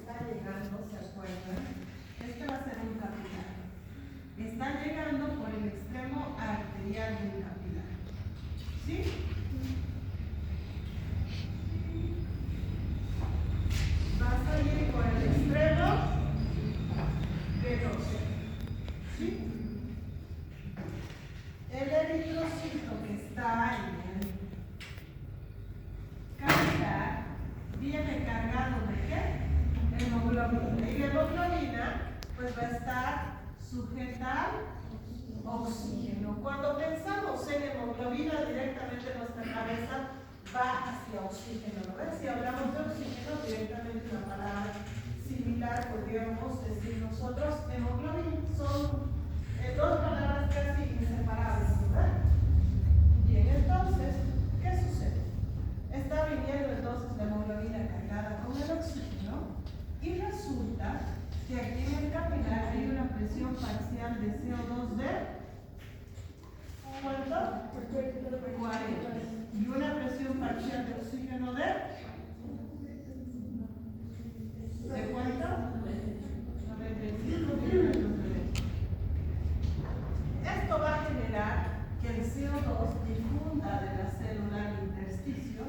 está llegando, ¿se acuerdan? Este va a ser un capilar. Está llegando por el extremo arterial del capilar. ¿Sí? Va a salir por el extremo venoso. ¿Sí? El eritrocito que está en el capilar viene cargado de ¿qué? Hemoglobina. Y la hemoglobina pues va a estar sujeta al oxígeno. Cuando pensamos en hemoglobina, directamente nuestra cabeza va hacia oxígeno, ¿no ves? Si hablamos de oxígeno, directamente una palabra similar podríamos decir nosotros hemoglobina. Son dos palabras casi inseparables, ¿verdad? Bien, entonces, ¿qué sucede? Está viniendo entonces la hemoglobina cargada con el oxígeno y resulta que aquí en el capilar hay una presión parcial de CO2 de ¿cuánto? 40. Y una presión parcial de oxígeno ¿de cuánto? 95. Esto va a generar que el CO2 difunda de la célula al intersticio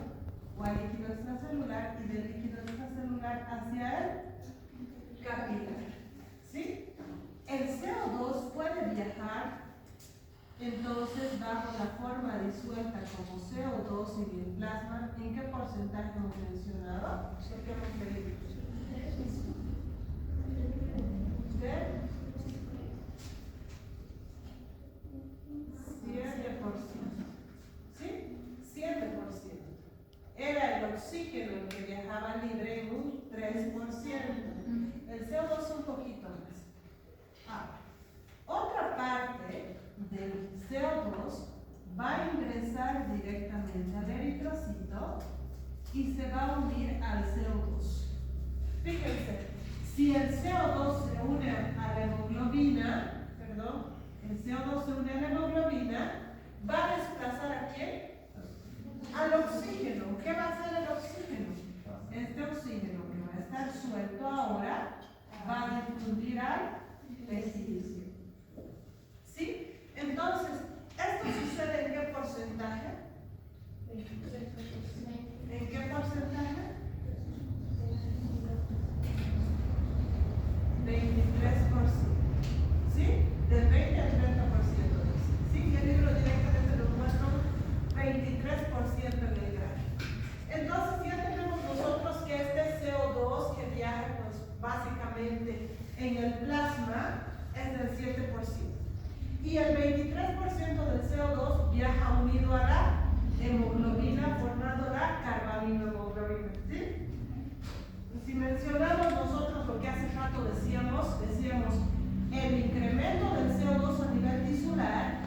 o al líquido extracelular y del líquido extracelular hacia el capilar. ¿Sí? El CO2 puede viajar entonces bajo la forma disuelta como CO2 en el plasma. ¿En qué porcentaje hemos mencionado? ¿Qué hemos leído? ¿De? 7%. ¿Sí? 7%. Era el oxígeno el que viajaba libre en un 3%. El CO2 un poquito más. Ahora, otra parte del CO2 va a ingresar directamente al eritrocito y se va a unir al CO2. Fíjense, si el CO2 se une a la hemoglobina, el CO2 se une a la hemoglobina, va a desplazar ¿a quién? Al oxígeno. ¿Qué va a hacer el oxígeno? Este oxígeno que va a estar suelto ahora va a difundir al tejido. ¿Sí? Entonces, ¿esto sucede en qué porcentaje? ¿En qué porcentaje? 23%. ¿Sí? Del 20 al 30%. ¿Sí? Que el libro directamente lo muestra 23% en el gráfico. Entonces ya tenemos nosotros que este CO2 que viaja pues básicamente en el plasma es del 7%. Y el 23% del CO2 viaja unido a la hemoglobina formando la carbaminohemoglobina. ¿Sí? Si mencionamos nosotros lo que hace rato decíamos el incremento del CO2 a nivel tisular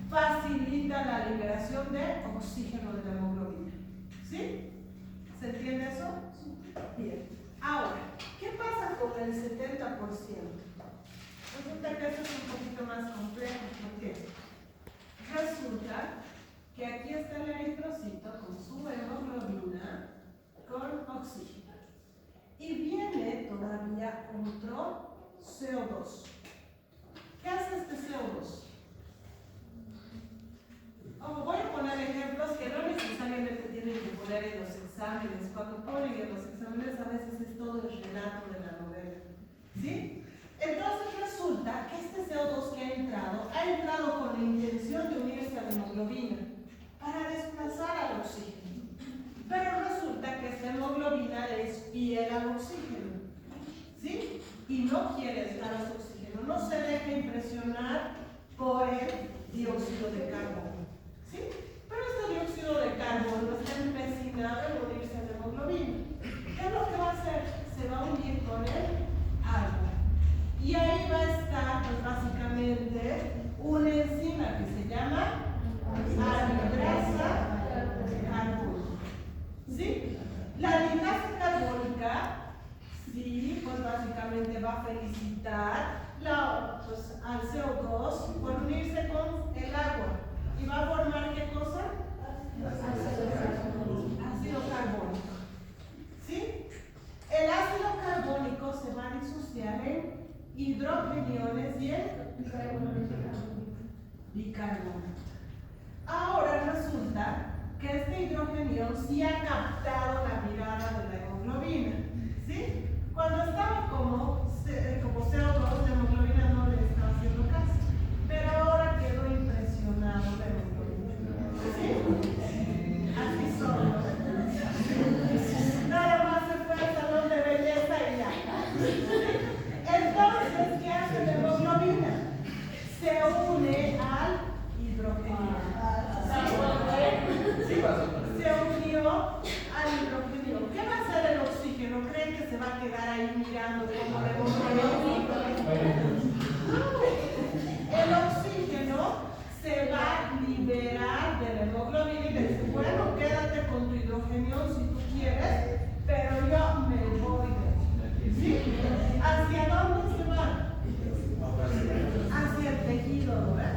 facilita la liberación de oxígeno de la hemoglobina. ¿Sí? ¿Se entiende eso? Bien. Ahora, ¿qué pasa con el 70%? Resulta que esto es un poquito más complejo. ¿Por qué? Resulta que aquí está el eritrocito con su hemoglobina con oxígeno. Y viene todavía otro CO2. ¿Qué hace este CO2? Voy a poner ejemplos que no necesariamente tienen que poner en los exámenes. Cuando ponen en los exámenes a veces es todo el relato de la novela. ¿Sí? Entonces resulta que este CO2 que ha entrado con la intención de unirse a la hemoglobina para desplazar al oxígeno. Pero resulta que esta hemoglobina le es fiel al oxígeno. ¿Sí? Y no quiere estar a su oxígeno. No se deja impresionar por el dióxido de carbono. ¿Sí? Pero este dióxido de carbono está empecinado en unirse a la hemoglobina. ¿Qué es lo que va a hacer? Se va a unir con el agua. Y ahí va a estar, pues básicamente, una enzima que se llama anhidrasa carbónica. ¿Sí? La anhidrasa carbónica, sí, pues básicamente va a felicitar al CO2 por unirse con el agua. ¿Y va a formar qué cosa? Ácido carbónico. ¿Sí? El ácido carbónico hidrogeniones y el bicarbonato. Ahora resulta que este hidrogenión sí ha captado la mirada de la hemoglobina, ¿sí? Cuando estaba como CO2, la hemoglobina no le estaba haciendo caso, pero ahora quedó impresionado la hemoglobina, ¿sí? Así son, ¿no? Nada más se fue al salón de belleza y ya. Entonces, ¿qué hace la hemoglobina? Se une al hidrogenio. Se unió al hidrógeno. ¿Qué va a hacer el oxígeno? ¿Creen que se va a quedar ahí mirando como la hemoglobina? El oxígeno se va a liberar de la hemoglobina y le dice, bueno, quédate con tu hidrógeno si tú quieres, pero yo me voy de aquí. ¿Sí? ¿Hacia dónde se va? Hacia el tejido, ¿verdad?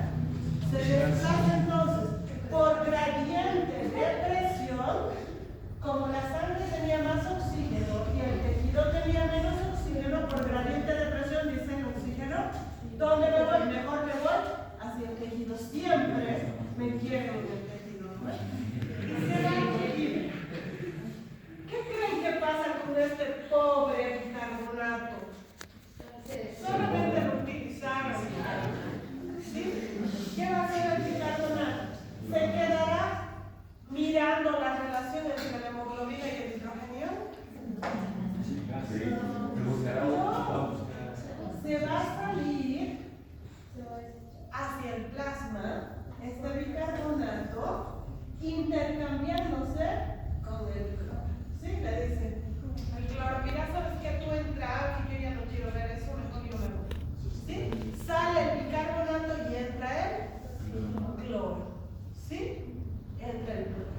Se desplaza entonces por gradiente de presión, como la sangre tenía más oxígeno y el tejido tenía menos oxígeno, por gradiente de presión dice el oxígeno, ¿dónde me voy? Mejor me voy hacia el tejido. Siempre me quiero del tejido, ¿no? Y se va al tejido. ¿Qué creen que pasa con este pobre bicarbonato? Solamente lo utilizaron. ¿Sí? ¿Qué va a hacer el bicarbonato? Se quedará mirando la relación entre la hemoglobina y el hidrogenio. No, se va a salir hacia el plasma este bicarbonato intercambiándose con el cloro. ¿Sí? Le dicen el cloro, mira, sabes que tú entras y yo ya no quiero ver eso, mejor yo me voy. ¿Sí? Sale el bicarbonato y entra el cloro. ¿Sí? Entra el cloro.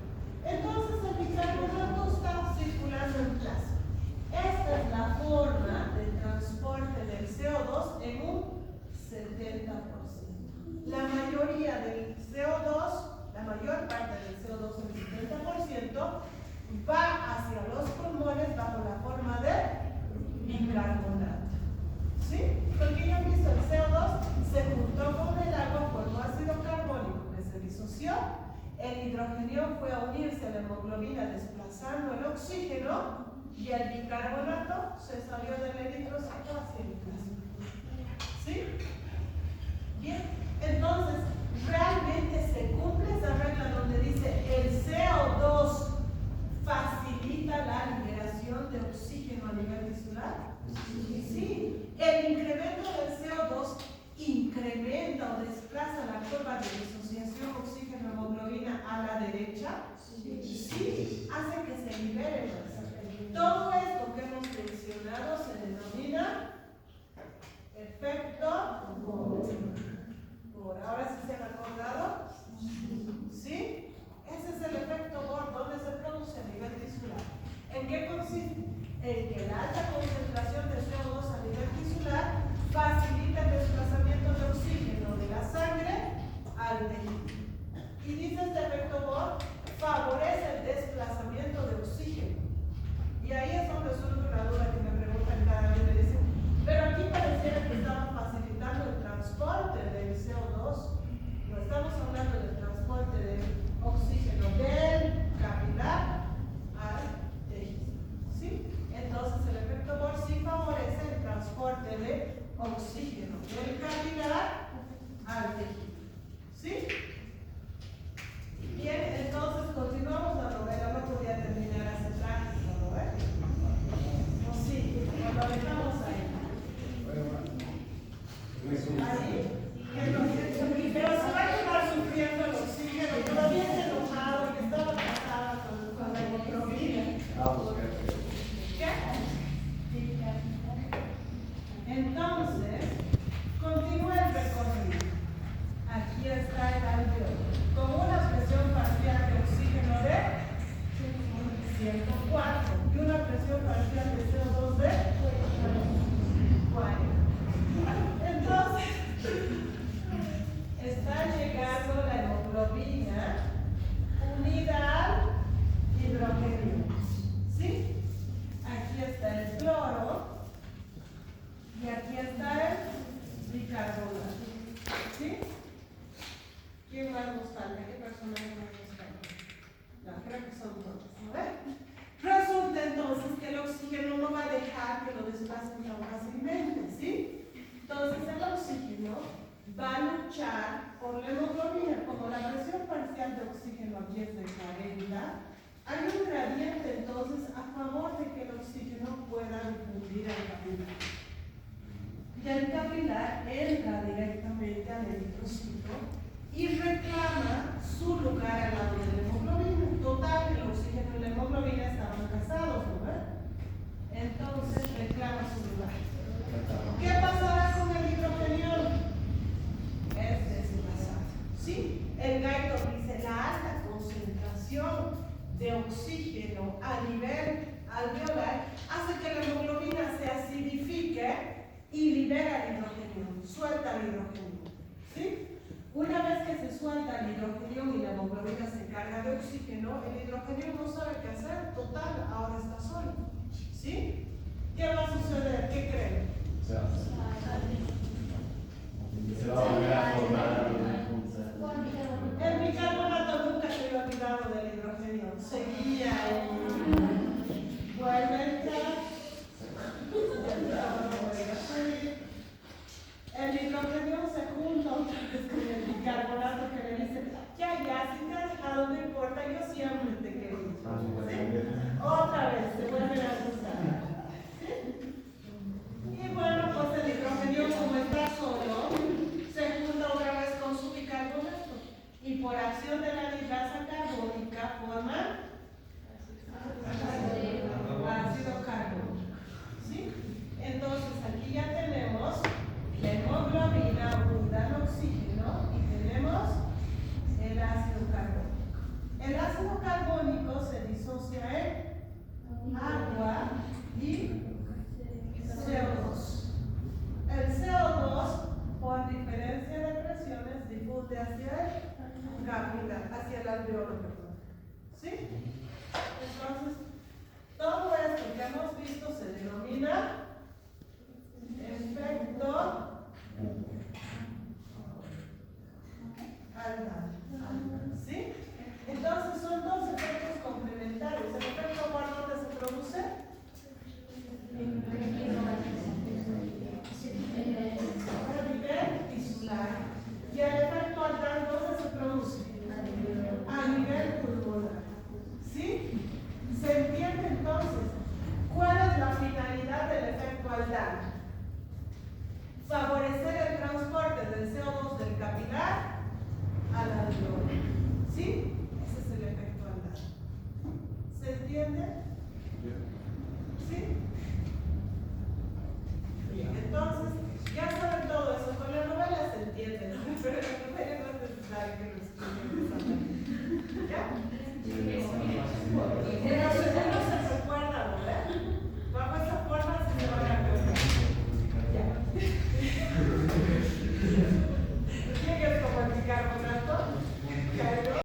Entonces el bicarbonato está circulando en plasma. Esta es la forma de transporte del CO2 en un 70%. La mayoría del CO2, la mayor parte del CO2, el 70%, va hacia los pulmones bajo la forma de bicarbonato. ¿Sí? Porque ya han visto, el CO2 se juntó con el agua, formó ácido carbónico que se disoció, el hidrógeno fue a unirse a la hemoglobina desplazando el oxígeno y el bicarbonato se salió del eritrocito hacia el plasma. ¿Sí? Bien, entonces realmente se cumple esa regla donde dice el CO2 facilita la liberación de oxígeno a nivel tisular. Sí, el incremento del CO2 incrementa o desplaza la curva de disociación oxígeno-hemoglobina a la derecha. Sí, hace que se libere más. Todo esto que hemos mencionado se denomina efecto Bohr. ¿Ahora sí se han acordado? ¿Sí? Ese es el efecto Bohr, donde se produce a nivel tisular. ¿En qué consiste? En que la alta concentración de CO2 a nivel tisular facilita el desplazamiento de oxígeno de la sangre al tejido. Y dice este efecto Bohr, favorece el desplazamiento de oxígeno. Y ahí es donde surge una duda que me preguntan cada vez, me dicen, pero aquí pareciera que estamos facilitando el transporte del CO2. No estamos hablando del transporte del oxígeno del capilar al tejido. ¿Sí? Entonces el efecto Bohr sí favorece el transporte de oxígeno del capilar al tejido. ¿Sí? Bien, entonces continuamos la novela, no podía terminar hace rato la novela. ¿O sí? Lo dejamos ahí. Ahí, pero se va a quedar sufriendo el oxígeno, todavía está enojado y estaba casada con la hemoglobina. ¿Qué? Entonces, de oxígeno aquí es de 40, hay un gradiente entonces a favor de que el oxígeno pueda difundir al capilar. Y el capilar entra directamente al eritrocito y reclama su lugar al lado de la hemoglobina. Total, el oxígeno y la hemoglobina estaban casados, ¿no? Entonces reclama su lugar. ¿Qué pasará con el hidrogenión? Es desplazado. ¿Sí? El Guyton dice la alta concentración de oxígeno a nivel alveolar hace que la hemoglobina se acidifique y libera el hidrogenión, suelta el hidrogenión. ¿Sí? Una vez que se suelta el hidrogenión y la hemoglobina se carga de oxígeno, el hidrogenión no sabe qué hacer, total, ahora está solo. ¿Sí? ¿Qué va a suceder? ¿Qué creen? Se va a volver a formar. El bicarbonato nunca se iba olvidado del hidrogenio. Seguía vuelve a entrar. El hidrogenio se junta otra vez con el bicarbonato que le dice, ya, si te has dejado, no importa, yo siempre te quería. ¿Sí? Otra vez se vuelven a cruzar. Y bueno, pues el hidrogenio, como está solo, se junta otra vez con su bicarbonato. Y por acción de la librasa carbónica forma ácido carbónico. ¿Sí? Entonces aquí ya tenemos la hemoglobina unida al oxígeno y tenemos el ácido carbónico. El ácido carbónico se disocia en agua y CO2. El CO2, por diferencia de presiones, difunde hacia el capilar, hacia el alveolo, perdón. ¿Sí? Entonces, todo esto que hemos visto se denomina efecto Aldal. ¿Sí? Entonces, son dos efectos complementarios. ¿El efecto cuál dónde se produce? A nivel tisular. ¿Y el efecto Aldal dónde se produce? A nivel pulmonar. ¿Sí? ¿Se entiende entonces cuál es la finalidad del efecto Aldal?